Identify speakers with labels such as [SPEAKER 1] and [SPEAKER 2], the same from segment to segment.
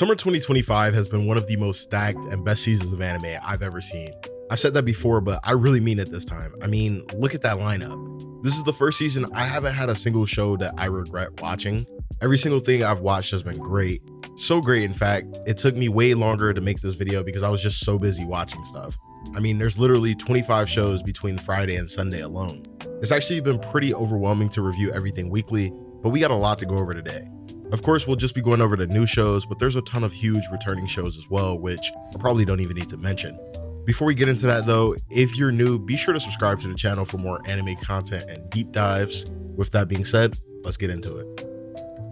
[SPEAKER 1] Summer 2025 has been one of the most stacked and best seasons of anime I've ever seen. I've said that before, but I really mean it this time. I mean, look at that lineup. This is the first season I haven't had a single show that I regret watching. Every single thing I've watched has been great. So great, in fact, it took me way longer to make this video because I was just so busy watching stuff. I mean, there's literally 25 shows between Friday and Sunday alone. It's actually been pretty overwhelming to review everything weekly, but we got a lot to go over today. Of course, we'll just be going over the new shows, but there's a ton of huge returning shows as well, which I probably don't even need to mention. Before we get into that though, if you're new, be sure to subscribe to the channel for more anime content and deep dives. With that being said, let's get into it.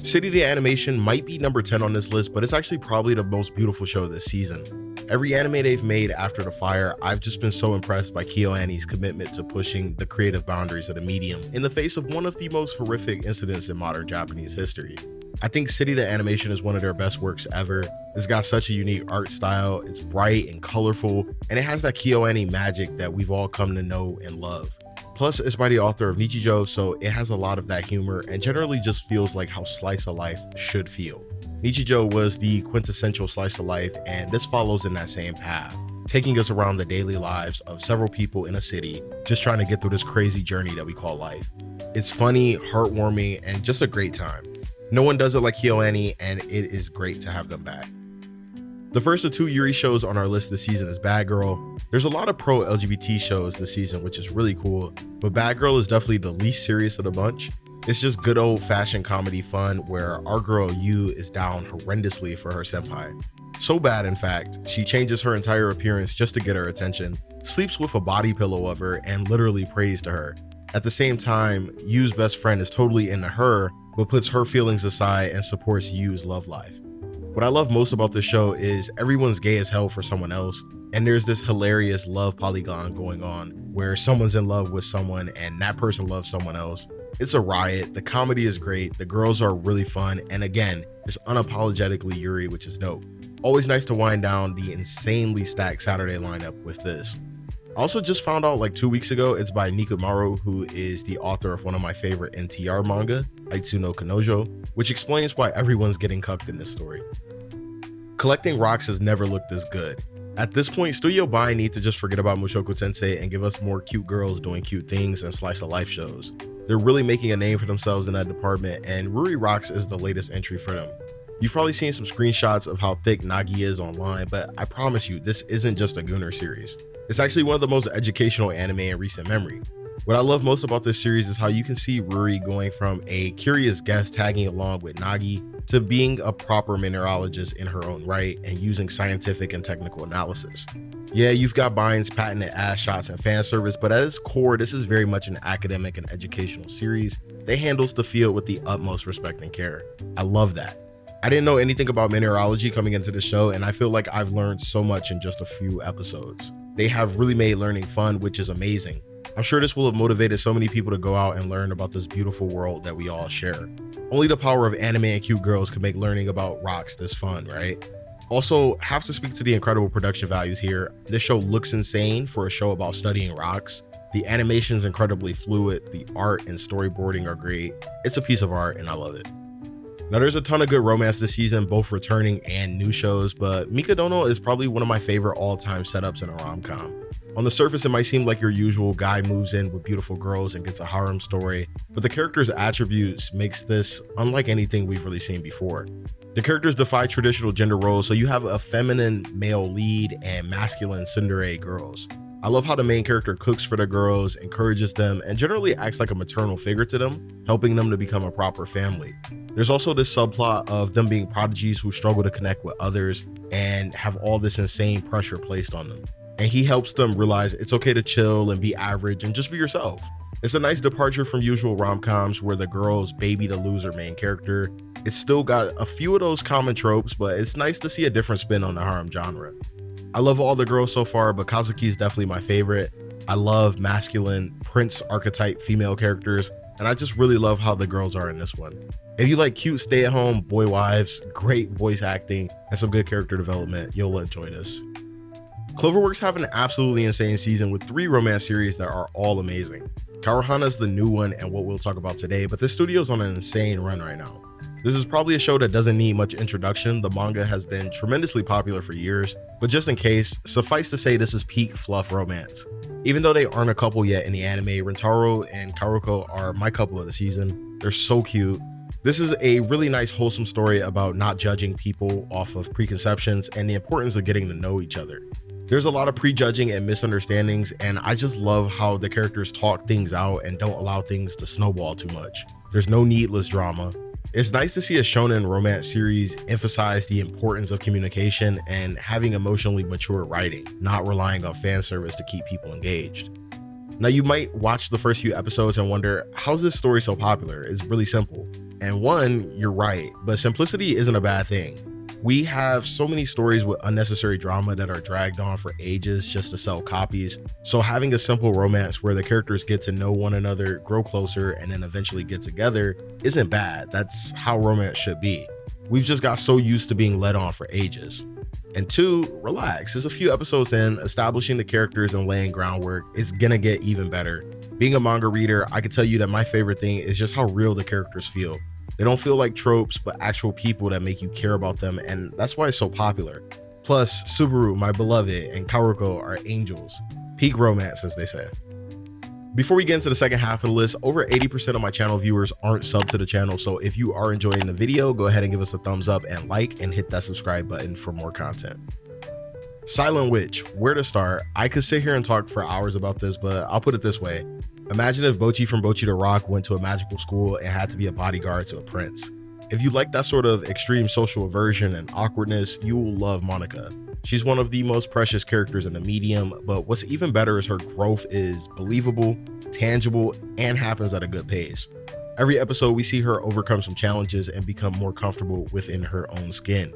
[SPEAKER 1] City the Animation might be number 10 on this list, but it's actually probably the most beautiful show this season. Every anime they've made after the fire, I've just been so impressed by KyoAni's commitment to pushing the creative boundaries of the medium in the face of one of the most horrific incidents in modern Japanese history. I think City the Animation is one of their best works ever. It's got such a unique art style, it's bright and colorful, and it has that KyoAni magic that we've all come to know and love. Plus, it's by the author of Nichijou, so it has a lot of that humor and generally just feels like how slice of life should feel. Nichijou was the quintessential slice of life, and this follows in that same path, taking us around the daily lives of several people in a city, just trying to get through this crazy journey that we call life. It's funny, heartwarming, and just a great time. No one does it like KyoAni, and it is great to have them back. The first of two Yuri shows on our list this season is Bad Girl. There's a lot of pro-LGBT shows this season, which is really cool, but Bad Girl is definitely the least serious of the bunch. It's just good old-fashioned comedy fun where our girl Yu is down horrendously for her senpai. So bad, in fact, she changes her entire appearance just to get her attention, sleeps with a body pillow of her, and literally prays to her. At the same time, Yu's best friend is totally into her, but puts her feelings aside and supports Yu's love life. What I love most about this show is everyone's gay as hell for someone else, and there's this hilarious love polygon going on where someone's in love with someone and that person loves someone else. It's a riot, the comedy is great, the girls are really fun, and again, it's unapologetically Yuri, which is dope. Always nice to wind down the insanely stacked Saturday lineup with this. I also just found out like 2 weeks ago, it's by Nikumaru, who is the author of one of my favorite NTR manga, Aitsu no Kanojo, which explains why everyone's getting cucked in this story. Collecting rocks has never looked this good. At this point, Studio Bai need to just forget about Mushoku Tensei and give us more cute girls doing cute things and slice of life shows. They're really making a name for themselves in that department, and Ruri Rocks is the latest entry for them. You've probably seen some screenshots of how thick Nagi is online, but I promise you, this isn't just a Gooner series. It's actually one of the most educational anime in recent memory. What I love most about this series is how you can see Ruri going from a curious guest tagging along with Nagi to being a proper mineralogist in her own right and using scientific and technical analysis. Yeah, you've got Bine's patented ass shots and fan service, but at its core, this is very much an academic and educational series that handles the field with the utmost respect and care. I love that. I didn't know anything about mineralogy coming into the show, and I feel like I've learned so much in just a few episodes. They have really made learning fun, which is amazing. I'm sure this will have motivated so many people to go out and learn about this beautiful world that we all share. Only the power of anime and cute girls can make learning about rocks this fun, right? Also, have to speak to the incredible production values here. This show looks insane for a show about studying rocks. The animation's incredibly fluid, the art and storyboarding are great. It's a piece of art and I love it. Now there's a ton of good romance this season, both returning and new shows, but Mikadono is probably one of my favorite all-time setups in a rom-com. On the surface, it might seem like your usual guy moves in with beautiful girls and gets a harem story, but the character's attributes makes this unlike anything we've really seen before. The characters defy traditional gender roles, so you have a feminine male lead and masculine tsundere girls. I love how the main character cooks for the girls, encourages them, and generally acts like a maternal figure to them, helping them to become a proper family. There's also this subplot of them being prodigies who struggle to connect with others and have all this insane pressure placed on them. And he helps them realize it's okay to chill and be average and just be yourself. It's a nice departure from usual rom-coms where the girls baby the loser main character. It's still got a few of those common tropes, but it's nice to see a different spin on the harem genre. I love all the girls so far, but Kazuki is definitely my favorite. I love masculine prince archetype female characters, and I just really love how the girls are in this one. If you like cute stay-at-home boy wives, great voice acting, and some good character development, you'll enjoy this. Cloverworks have an absolutely insane season with 3 romance series that are all amazing. Kaoruhana is the new one and what we'll talk about today, but this studio's on an insane run right now. This is probably a show that doesn't need much introduction. The manga has been tremendously popular for years, but just in case, suffice to say this is peak fluff romance. Even though they aren't a couple yet in the anime, Rintaro and Karuko are my couple of the season. They're so cute. This is a really nice wholesome story about not judging people off of preconceptions and the importance of getting to know each other. There's a lot of prejudging and misunderstandings, and I just love how the characters talk things out and don't allow things to snowball too much. There's no needless drama. It's nice to see a shonen romance series emphasize the importance of communication and having emotionally mature writing, not relying on fan service to keep people engaged. Now, you might watch the first few episodes and wonder, how's this story so popular? It's really simple. And one, you're right, but simplicity isn't a bad thing. We have so many stories with unnecessary drama that are dragged on for ages just to sell copies. So having a simple romance where the characters get to know one another, grow closer, and then eventually get together isn't bad. That's how romance should be. We've just got so used to being led on for ages. And two, relax. There's a few episodes in, establishing the characters and laying groundwork. It's gonna get even better. Being a manga reader, I can tell you that my favorite thing is just how real the characters feel. They don't feel like tropes, but actual people that make you care about them, and that's why it's so popular. Plus, Subaru, my beloved, and Kaoruko are angels. Peak romance, as they say. Before we get into the second half of the list, over 80% of my channel viewers aren't subbed to the channel, so if you are enjoying the video, go ahead and give us a thumbs up and like, and hit that subscribe button for more content. Silent Witch, where to start? I could sit here and talk for hours about this, but I'll put it this way. Imagine if Bocchi from Bocchi the Rock went to a magical school and had to be a bodyguard to a prince. If you like that sort of extreme social aversion and awkwardness, you will love Monica. She's one of the most precious characters in the medium, but what's even better is her growth is believable, tangible, and happens at a good pace. Every episode we see her overcome some challenges and become more comfortable within her own skin.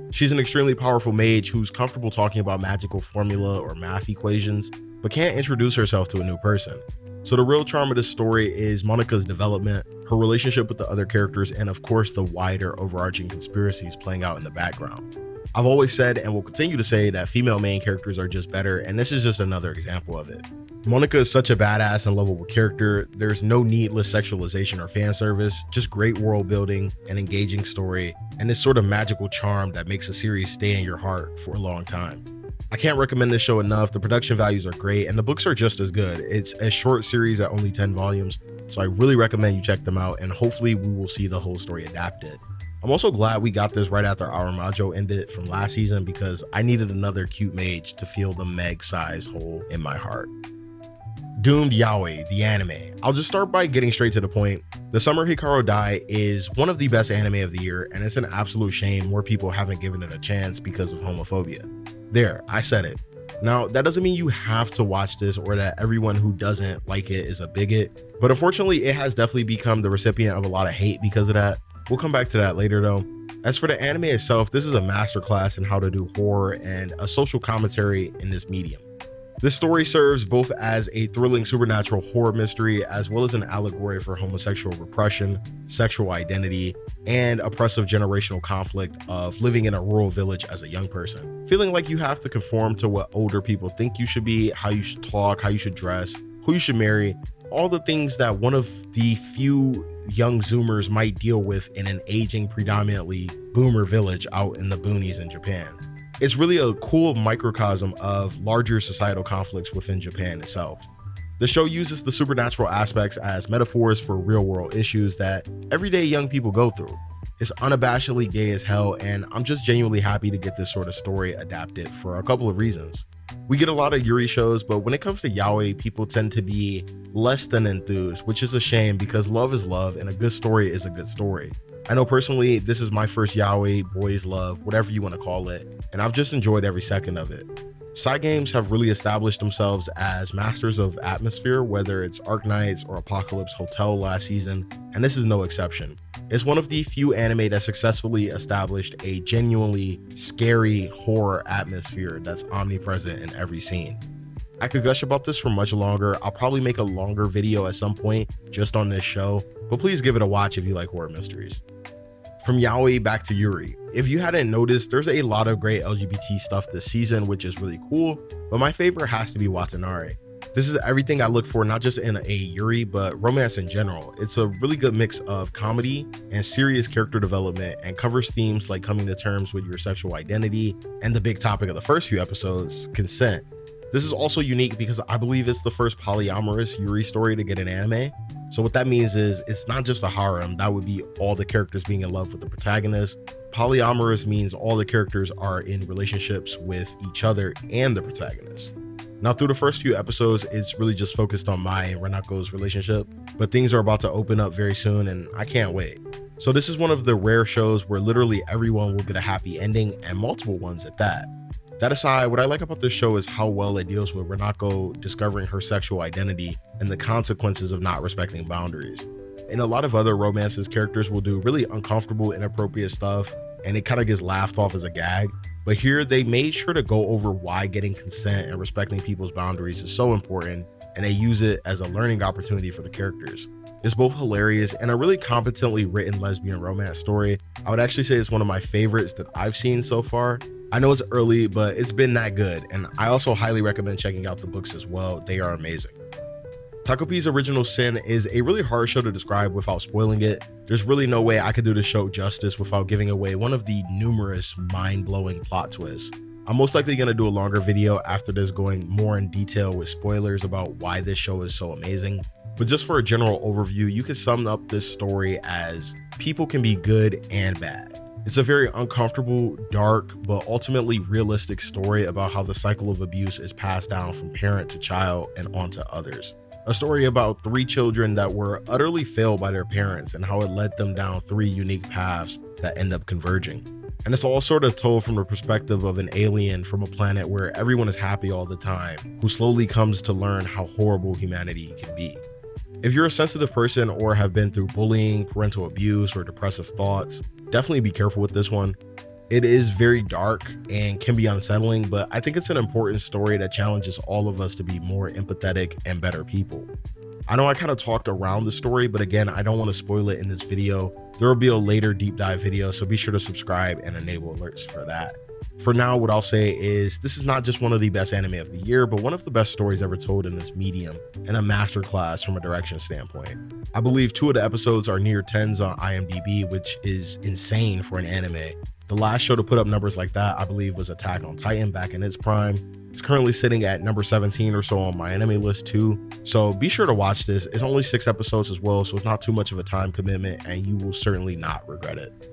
[SPEAKER 1] She's an extremely powerful mage who's comfortable talking about magical formula or math equations, but can't introduce herself to a new person. So the real charm of this story is Monica's development, her relationship with the other characters, and of course the wider overarching conspiracies playing out in the background. I've always said and will continue to say that female main characters are just better, and this is just another example of it. Monica is such a badass and lovable character. There's no needless sexualization or fan service, just great world building, an engaging story, and this sort of magical charm that makes a series stay in your heart for a long time. I can't recommend this show enough. The production values are great and the books are just as good. It's a short series at only 10 volumes, so I really recommend you check them out, and hopefully we will see the whole story adapted. I'm also glad we got this right after our Majo ended from last season because I needed another cute mage to fill the Meg-sized hole in my heart. Doomed Yaoi, the anime. I'll just start by getting straight to the point. The Summer Hikaru Dai is one of the best anime of the year, and it's an absolute shame more people haven't given it a chance because of homophobia. There, I said it. Now, that doesn't mean you have to watch this or that everyone who doesn't like it is a bigot, but unfortunately it has definitely become the recipient of a lot of hate because of that. We'll come back to that later though. As for the anime itself, this is a masterclass in how to do horror and a social commentary in this medium. This story serves both as a thrilling supernatural horror mystery as well as an allegory for homosexual repression, sexual identity, and oppressive generational conflict of living in a rural village as a young person. Feeling like you have to conform to what older people think you should be, how you should talk, how you should dress, who you should marry, all the things that one of the few young Zoomers might deal with in an aging predominantly boomer village out in the boonies in Japan. It's really a cool microcosm of larger societal conflicts within Japan itself. The show uses the supernatural aspects as metaphors for real-world issues that everyday young people go through. It's unabashedly gay as hell, and I'm just genuinely happy to get this sort of story adapted for a couple of reasons. We get a lot of Yuri shows, but when it comes to yaoi, people tend to be less than enthused, which is a shame because love is love and a good story is a good story. I know personally, this is my first yaoi, boys love, whatever you want to call it, and I've just enjoyed every second of it. Side games have really established themselves as masters of atmosphere, whether it's Arknights or Apocalypse Hotel last season, and this is no exception. It's one of the few anime that successfully established a genuinely scary horror atmosphere that's omnipresent in every scene. I could gush about this for much longer. I'll probably make a longer video at some point just on this show, but please give it a watch if you like horror mysteries. From yaoi back to Yuri. If you hadn't noticed, there's a lot of great LGBT stuff this season, which is really cool, but my favorite has to be Watanare. This is everything I look for, not just in a Yuri, but romance in general. It's a really good mix of comedy and serious character development, and covers themes like coming to terms with your sexual identity and the big topic of the first few episodes, consent. This is also unique because I believe it's the first polyamorous Yuri story to get an anime. So what that means is it's not just a harem, that would be all the characters being in love with the protagonist. Polyamorous means all the characters are in relationships with each other and the protagonist. Now, through the first few episodes, it's really just focused on Mai and Renako's relationship, but things are about to open up very soon and I can't wait. So this is one of the rare shows where literally everyone will get a happy ending, and multiple ones at that. That aside, what I like about this show is how well it deals with Renako discovering her sexual identity and the consequences of not respecting boundaries. In a lot of other romances, characters will do really uncomfortable, inappropriate stuff, and it kind of gets laughed off as a gag. But here they made sure to go over why getting consent and respecting people's boundaries is so important, and they use it as a learning opportunity for the characters. It's both hilarious and a really competently written lesbian romance story. I would actually say it's one of my favorites that I've seen so far. I know it's early, but it's been that good, and I also highly recommend checking out the books as well. They are amazing. Takopi's Original Sin is a really hard show to describe without spoiling it. There's really no way I could do the show justice without giving away one of the numerous mind-blowing plot twists. I'm most likely going to do a longer video after this going more in detail with spoilers about why this show is so amazing. But just for a general overview, you can sum up this story as people can be good and bad. It's a very uncomfortable, dark, but ultimately realistic story about how the cycle of abuse is passed down from parent to child and onto others. A story about 3 children that were utterly failed by their parents and how it led them down 3 unique paths that end up converging. And it's all sort of told from the perspective of an alien from a planet where everyone is happy all the time, who slowly comes to learn how horrible humanity can be. If you're a sensitive person or have been through bullying, parental abuse, or depressive thoughts, definitely be careful with this one. It is very dark and can be unsettling, but I think it's an important story that challenges all of us to be more empathetic and better people. I know I kind of talked around the story, but again, I don't want to spoil it in this video. There will be a later deep dive video, so be sure to subscribe and enable alerts for that. For now, what I'll say is this is not just one of the best anime of the year, but one of the best stories ever told in this medium, and a masterclass from a direction standpoint. I believe 2 of the episodes are near 10s on IMDb, which is insane for an anime. The last show to put up numbers like that, I believe, was Attack on Titan back in its prime. It's currently sitting at number 17 or so on my anime list too. So be sure to watch this. It's only 6 episodes as well, so it's not too much of a time commitment, and you will certainly not regret it.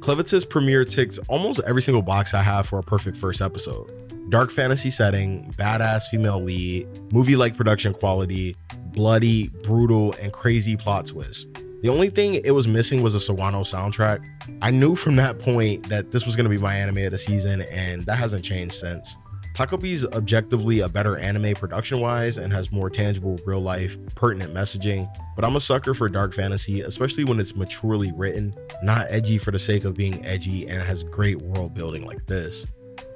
[SPEAKER 1] Clevatess premiere ticked almost every single box I have for a perfect first episode. Dark fantasy setting, badass female lead, movie-like production quality, bloody, brutal, and crazy plot twist. The only thing it was missing was a Sawano soundtrack. I knew from that point that this was going to be my anime of the season, and that hasn't changed since. Takopi's objectively a better anime production-wise and has more tangible, real-life, pertinent messaging, but I'm a sucker for dark fantasy, especially when it's maturely written, not edgy for the sake of being edgy, and has great world building like this.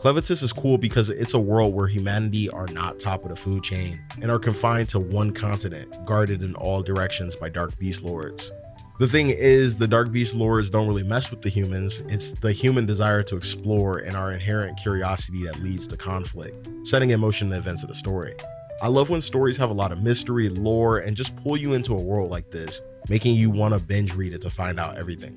[SPEAKER 1] Clevatess is cool because it's a world where humanity are not top of the food chain and are confined to one continent, guarded in all directions by dark beast lords. The thing is, the dark beast lords don't really mess with the humans. It's the human desire to explore and our inherent curiosity that leads to conflict, setting in motion the events of the story. I love when stories have a lot of mystery, lore, and just pull you into a world like this, making you want to binge read it to find out everything.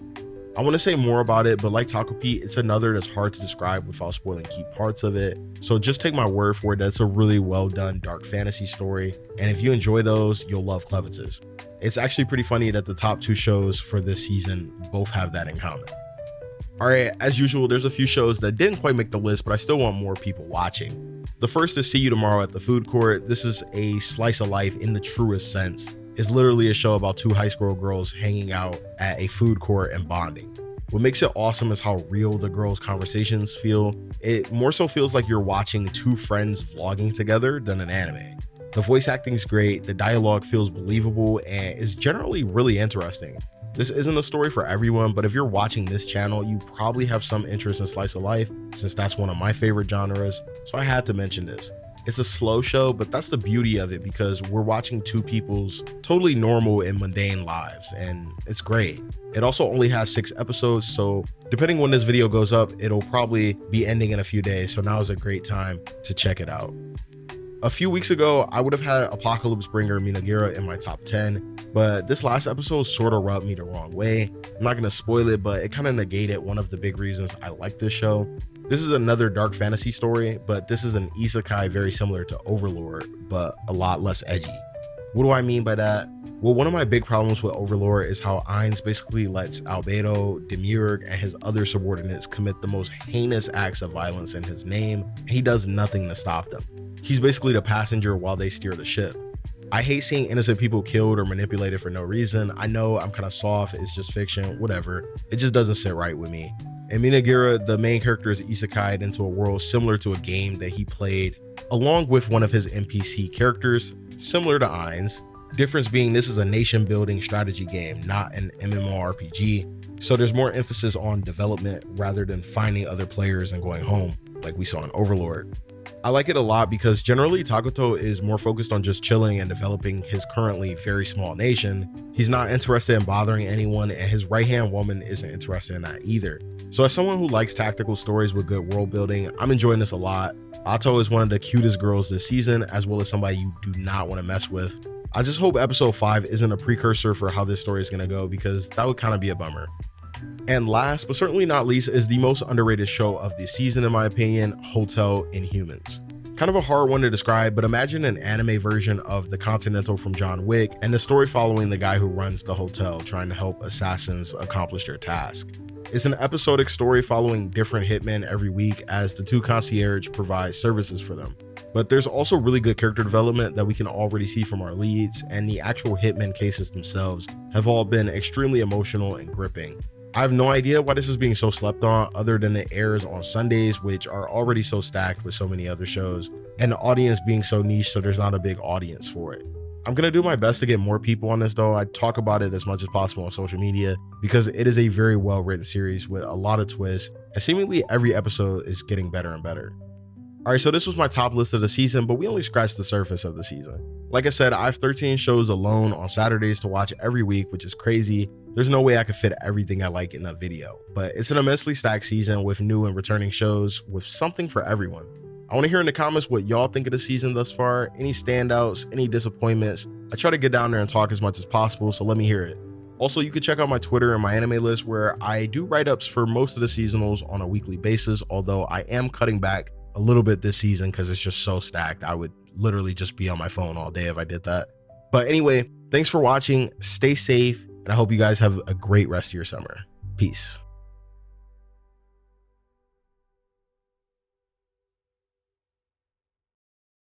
[SPEAKER 1] I want to say more about it, but like Takopi, it's another that's hard to describe without spoiling key parts of it. So just take my word for it that it's a really well done dark fantasy story. And if you enjoy those, you'll love Clevatess. It's actually pretty funny that the top 2 shows for this season both have that in common. All right, as usual, there's a few shows that didn't quite make the list, but I still want more people watching. The first is See You Tomorrow at the Food Court. This is a slice of life in the truest sense. It's literally a show about 2 high school girls hanging out at a food court and bonding. What makes it awesome is how real the girls' conversations feel. It more so feels like you're watching 2 friends vlogging together than an anime. The voice acting is great, the dialogue feels believable, and is generally really interesting. This isn't a story for everyone, but if you're watching this channel, you probably have some interest in slice of life, since that's one of my favorite genres, so I had to mention this. It's a slow show, but that's the beauty of it because we're watching 2 people's totally normal and mundane lives, and it's great. It also only has 6 episodes, so depending when this video goes up, it'll probably be ending in a few days, so now is a great time to check it out. A few weeks ago, I would have had Apocalypse Bringer Mynoghra in my top 10, but this last episode sort of rubbed me the wrong way. I'm not going to spoil it, but it kind of negated one of the big reasons I like this show. This is another dark fantasy story, but this is an isekai very similar to Overlord, but a lot less edgy. What do I mean by that? Well, one of my big problems with Overlord is how Ainz basically lets Albedo, Demiurge, and his other subordinates commit the most heinous acts of violence in his name, and he does nothing to stop them. He's basically the passenger while they steer the ship. I hate seeing innocent people killed or manipulated for no reason. I know I'm kind of soft, it's just fiction, whatever. It just doesn't sit right with me. In Mynoghra, the main character is isekai'd into a world similar to a game that he played, along with one of his NPC characters, similar to Ainz. Difference being this is a nation building strategy game, not an MMORPG. So there's more emphasis on development rather than finding other players and going home, like we saw in Overlord. I like it a lot because generally Takoto is more focused on just chilling and developing his currently very small nation. He's not interested in bothering anyone, and his right-hand woman isn't interested in that either. So as someone who likes tactical stories with good world building, I'm enjoying this a lot. Ato is one of the cutest girls this season, as well as somebody you do not want to mess with. I just hope episode 5 isn't a precursor for how this story is going to go, because that would kind of be a bummer. And last but certainly not least is the most underrated show of the season in my opinion, Hotel Inhumans. Kind of a hard one to describe, but imagine an anime version of The Continental from John Wick and the story following the guy who runs the hotel trying to help assassins accomplish their task. It's an episodic story following different hitmen every week as the two concierge provide services for them. But there's also really good character development that we can already see from our leads, and the actual hitmen cases themselves have all been extremely emotional and gripping. I have no idea why this is being so slept on other than it airs on Sundays, which are already so stacked with so many other shows, and the audience being so niche, so there's not a big audience for it. I'm gonna do my best to get more people on this though. I talk about it as much as possible on social media because it is a very well written series with a lot of twists, and seemingly every episode is getting better and better. Alright, so this was my top list of the season, but we only scratched the surface of the season. Like I said, I have 13 shows alone on Saturdays to watch every week, which is crazy. There's no way I could fit everything I like in a video, but it's an immensely stacked season with new and returning shows with something for everyone. I want to hear in the comments what y'all think of the season thus far, any standouts, any disappointments. I try to get down there and talk as much as possible, so let me hear it. Also, you can check out my Twitter and my anime list where I do write-ups for most of the seasonals on a weekly basis, although I am cutting back a little bit this season because it's just so stacked. I would literally just be on my phone all day if I did that. But anyway, thanks for watching, stay safe, and I hope you guys have a great rest of your summer. Peace.